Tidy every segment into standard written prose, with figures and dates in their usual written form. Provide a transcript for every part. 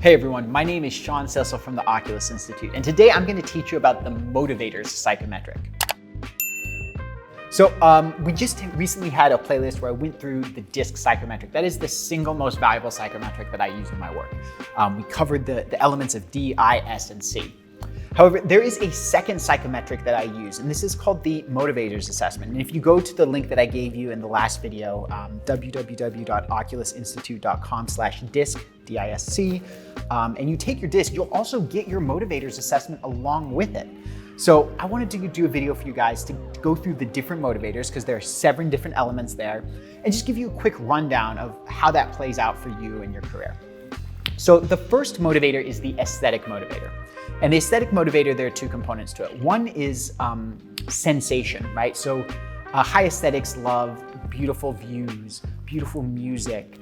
Hey everyone, my name is Sean Cecil from the Oculus Institute, and today I'm going to teach you about the Motivators Psychometric. So we just recently had a playlist where I went through the DISC psychometric. That is the single most valuable psychometric that I use in my work. We covered the elements of D, I, S, and C. However, there is a second psychometric that I use, and this is called the Motivators Assessment. And if you go to the link that I gave you in the last video, www.oculusinstitute.com/DISC, D-I-S-C, and you take your DISC, you'll also get your Motivators Assessment along with it. So I wanted to do a video for you guys to go through the different motivators, because there are 7 different elements there, and just give you a quick rundown of how that plays out for you in your career. So the first motivator is the aesthetic motivator. And the aesthetic motivator, there are 2 components to it. One is sensation, right? So high aesthetics love beautiful views, beautiful music,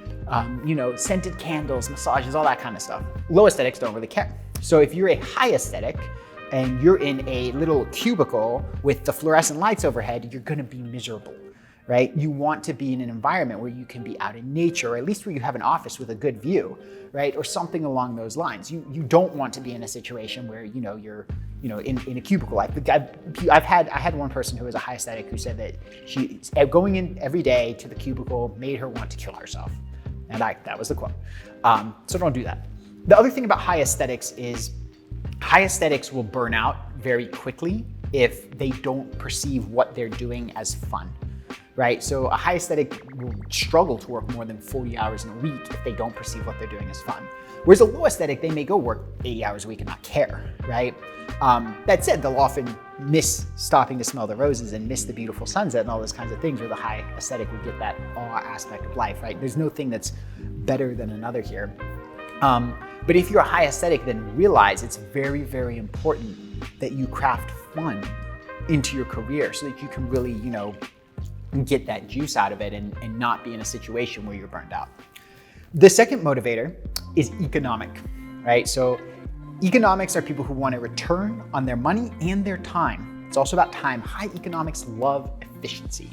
scented candles, massages, all that kind of stuff. Low aesthetics don't really care. So if you're a high aesthetic and you're in a little cubicle with the fluorescent lights overhead, you're gonna be miserable, right? You want to be in an environment where you can be out in nature, or at least where you have an office with a good view, right? Or something along those lines. You don't want to be in a situation where you're in a cubicle. I had one person who was a high aesthetic who said that going in every day to the cubicle made her want to kill herself, and that was the quote. So don't do that. The other thing about high aesthetics is high aesthetics will burn out very quickly if they don't perceive what they're doing as fun. Right? So a high aesthetic will struggle to work more than 40 hours in a week if they don't perceive what they're doing as fun. Whereas a low aesthetic, they may go work 80 hours a week and not care, right? That said, they'll often miss stopping to smell the roses and miss the beautiful sunset and all those kinds of things, where the high aesthetic will get that awe aspect of life, right? There's no thing that's better than another here. But if you're a high aesthetic, then realize it's very, very important that you craft fun into your career so that you can really, get that juice out of it and not be in a situation where you're burned out. The second motivator is economic, right? So economics are people who want a return on their money and their time. It's also about time. High economics love efficiency,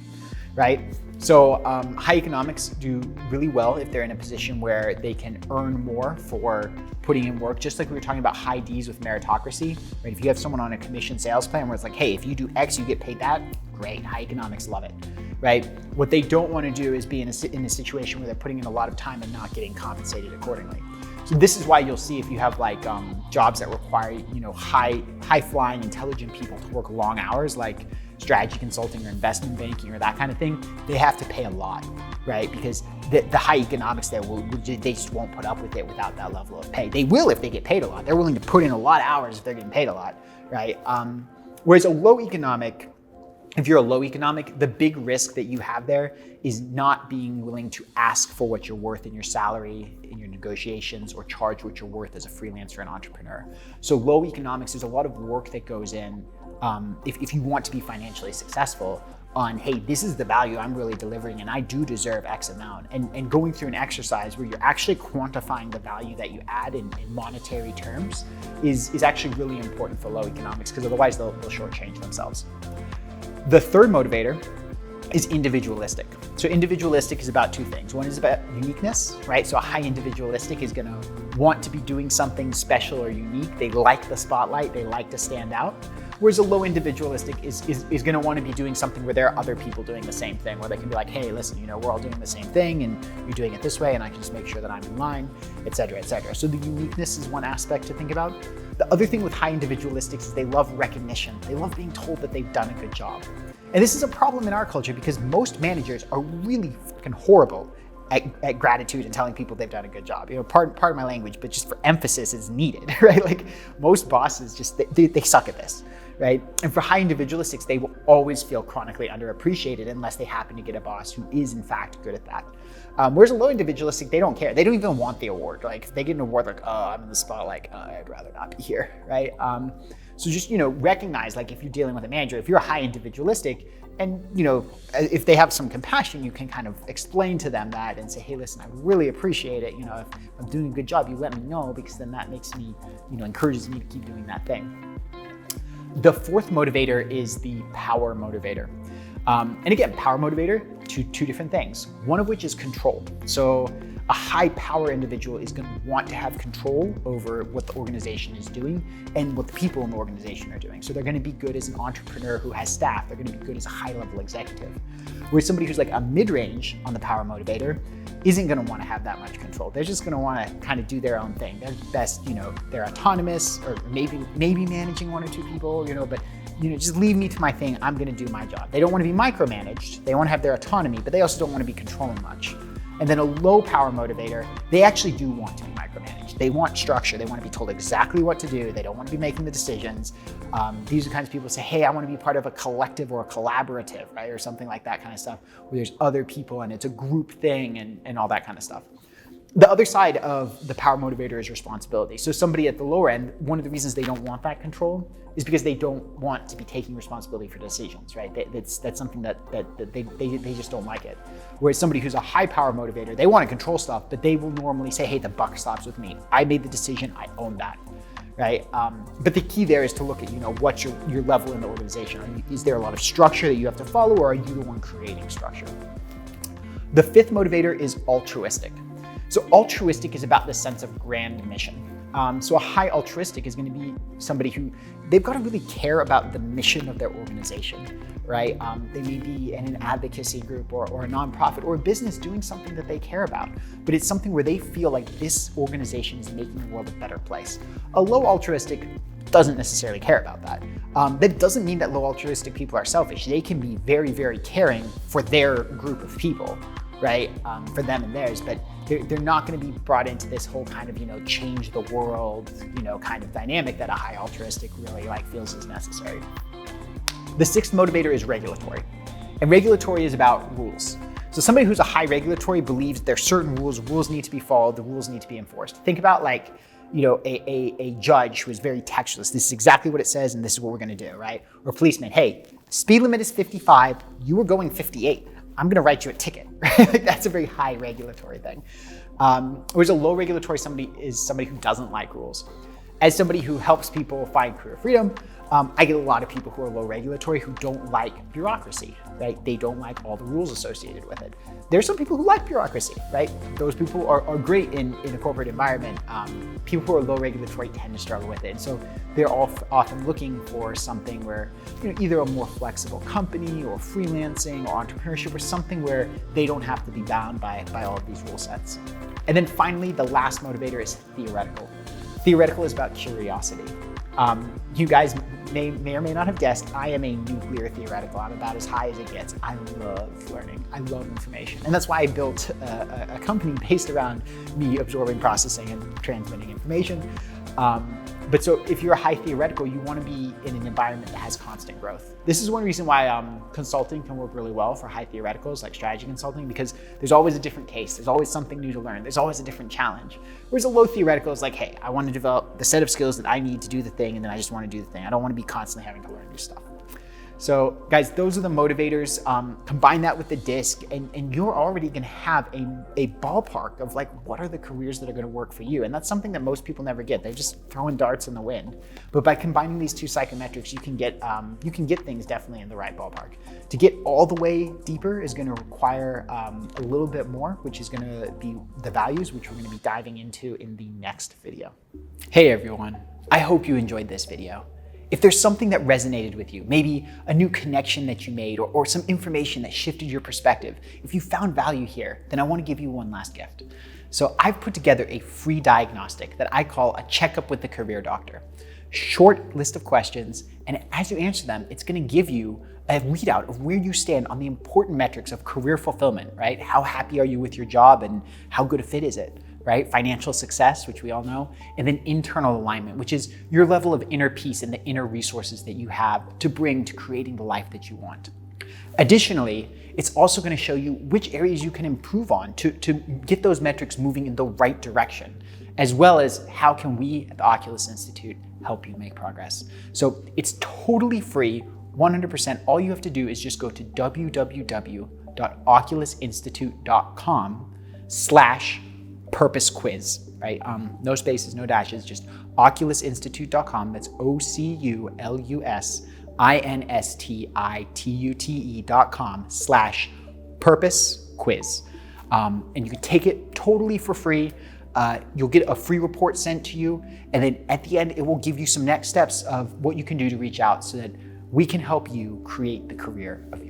right? So high economics do really well if they're in a position where they can earn more for putting in work, just like we were talking about high Ds with meritocracy, right? If you have someone on a commission sales plan where it's like, hey, if you do X, you get paid that, great, high economics love it, right? What they don't want to do is be in a situation where they're putting in a lot of time and not getting compensated accordingly. So this is why you'll see if you have jobs that require, high flying, intelligent people to work long hours, like strategy consulting or investment banking or that kind of thing, they have to pay a lot, right? Because the high economics there, they just won't put up with it without that level of pay. They will if they get paid a lot. They're willing to put in a lot of hours if they're getting paid a lot, right? Whereas if you're a low economic, the big risk that you have there is not being willing to ask for what you're worth in your salary, in your negotiations, or charge what you're worth as a freelancer and entrepreneur. So low economics, there's a lot of work that goes in if you want to be financially successful on, hey, this is the value I'm really delivering and I do deserve X amount. And going through an exercise where you're actually quantifying the value that you add in monetary terms is actually really important for low economics, because otherwise they'll shortchange themselves. The third motivator is individualistic. So individualistic is about 2 things. One is about uniqueness, right? So a high individualistic is gonna want to be doing something special or unique. They like the spotlight, they like to stand out. Whereas a low individualistic is gonna wanna be doing something where there are other people doing the same thing, where they can be like, hey, listen, we're all doing the same thing and you're doing it this way and I can just make sure that I'm in line, et cetera, et cetera. So the uniqueness is one aspect to think about. The other thing with high individualistics is they love recognition. They love being told that they've done a good job. And this is a problem in our culture because most managers are really fucking horrible at gratitude and telling people they've done a good job. Pardon my language, but just for emphasis is needed, right? Like most bosses they suck at this, right? And for high individualistics, they will always feel chronically underappreciated unless they happen to get a boss who is in fact good at that. Whereas a low individualistic, they don't care. They don't even want the award. Like if they get an award, like, oh, I'm in the spotlight, I'd rather not be here, right? So just, recognize, like if you're dealing with a manager, if you're a high individualistic, and if they have some compassion, you can kind of explain to them that and say, hey, listen, I really appreciate it. If I'm doing a good job, you let me know, because then that makes me, encourages me to keep doing that thing. The fourth motivator is the power motivator. And again, power motivator, two different things. One of which is control. So A high power individual is going to want to have control over what the organization is doing and what the people in the organization are doing. So they're going to be good as an entrepreneur who has staff. They're going to be good as a high-level executive. Whereas somebody who's like a mid-range on the power motivator isn't going to want to have that much control. They're just going to want to kind of do their own thing. They're best, they're autonomous, or maybe managing one or two people, but just leave me to my thing. I'm going to do my job. They don't want to be micromanaged. They want to have their autonomy, but they also don't want to be controlling much. And then a low power motivator, they actually do want to be micromanaged. They want structure. They want to be told exactly what to do. They don't want to be making the decisions. These are the kinds of people who say, hey, I want to be part of a collective or a collaborative, right? Or something like that kind of stuff, where there's other people and it's a group thing and all that kind of stuff. The other side of the power motivator is responsibility. So somebody at the lower end, one of the reasons they don't want that control is because they don't want to be taking responsibility for decisions, right? That's something that they just don't like it. Whereas somebody who's a high power motivator, they want to control stuff, but they will normally say, hey, the buck stops with me. I made the decision, I own that, right? But the key there is to look at, what's your level in the organization. Is there a lot of structure that you have to follow, or are you the one creating structure? The fifth motivator is altruistic. So altruistic is about the sense of grand mission. So a high altruistic is going to be somebody who, they've got to really care about the mission of their organization, right? They may be in an advocacy group or a nonprofit or a business doing something that they care about, but it's something where they feel like this organization is making the world a better place. A low altruistic doesn't necessarily care about that. That doesn't mean that low altruistic people are selfish. They can be very, very caring for their group of people, right? For them and theirs, but they're not going to be brought into this whole kind of, change the world, kind of dynamic that a high altruistic really feels is necessary. The sixth motivator is regulatory. And regulatory is about rules. So somebody who's a high regulatory believes there's certain rules need to be followed, the rules need to be enforced. Think about a judge who is very textualist. This is exactly what it says and this is what we're going to do, right? Or a policeman, hey, speed limit is 55, you were going 58. I'm going to write you a ticket. That's a very high regulatory thing. Whereas a low regulatory somebody is somebody who doesn't like rules. As somebody who helps people find career freedom, I get a lot of people who are low regulatory who don't like bureaucracy, right? They don't like all the rules associated with it. There's some people who like bureaucracy, right? Those people are great in a corporate environment. People who are low regulatory tend to struggle with it. And so they're often looking for something where, either a more flexible company or freelancing or entrepreneurship or something where they don't have to be bound by all of these rule sets. And then finally, the last motivator is theoretical. Theoretical is about curiosity. You guys may or may not have guessed, I am a nuclear theoretical. I'm about as high as it gets. I love learning. I love information. And that's why I built a company based around me absorbing, processing, and transmitting information. But so if you're a high theoretical, you want to be in an environment that has constant growth. This is one reason why consulting can work really well for high theoreticals, like strategy consulting, because there's always a different case. There's always something new to learn. There's always a different challenge. Whereas a low theoretical is like, hey, I want to develop the set of skills that I need to do the thing, and then I just want to do the thing. I don't want to be constantly having to learn new stuff. So guys, those are the motivators. Combine that with the DISC and you're already gonna have a ballpark of what are the careers that are gonna work for you. And that's something that most people never get. They're just throwing darts in the wind. But by combining these two psychometrics, you can get things definitely in the right ballpark. To get all the way deeper is gonna require a little bit more, which is gonna be the values, which we're gonna be diving into in the next video. Hey everyone, I hope you enjoyed this video. If there's something that resonated with you, maybe a new connection that you made or some information that shifted your perspective, if you found value here, then I want to give you one last gift. So I've put together a free diagnostic that I call a checkup with the career doctor. Short list of questions, and as you answer them, it's going to give you a readout of where you stand on the important metrics of career fulfillment, right? How happy are you with your job and how good a fit is it? Right? Financial success, which we all know, and then internal alignment, which is your level of inner peace and the inner resources that you have to bring to creating the life that you want. Additionally, it's also going to show you which areas you can improve on to get those metrics moving in the right direction, as well as how can we at the Oculus Institute help you make progress. So it's totally free, 100%. All you have to do is just go to www.oculusinstitute.com/purpose quiz, right? No spaces, no dashes, just oculusinstitute.com. That's OCULUSINSTITUTE.com/purpose quiz. and you can take it totally for free. You'll get a free report sent to you, and then at the end, it will give you some next steps of what you can do to reach out so that we can help you create the career of your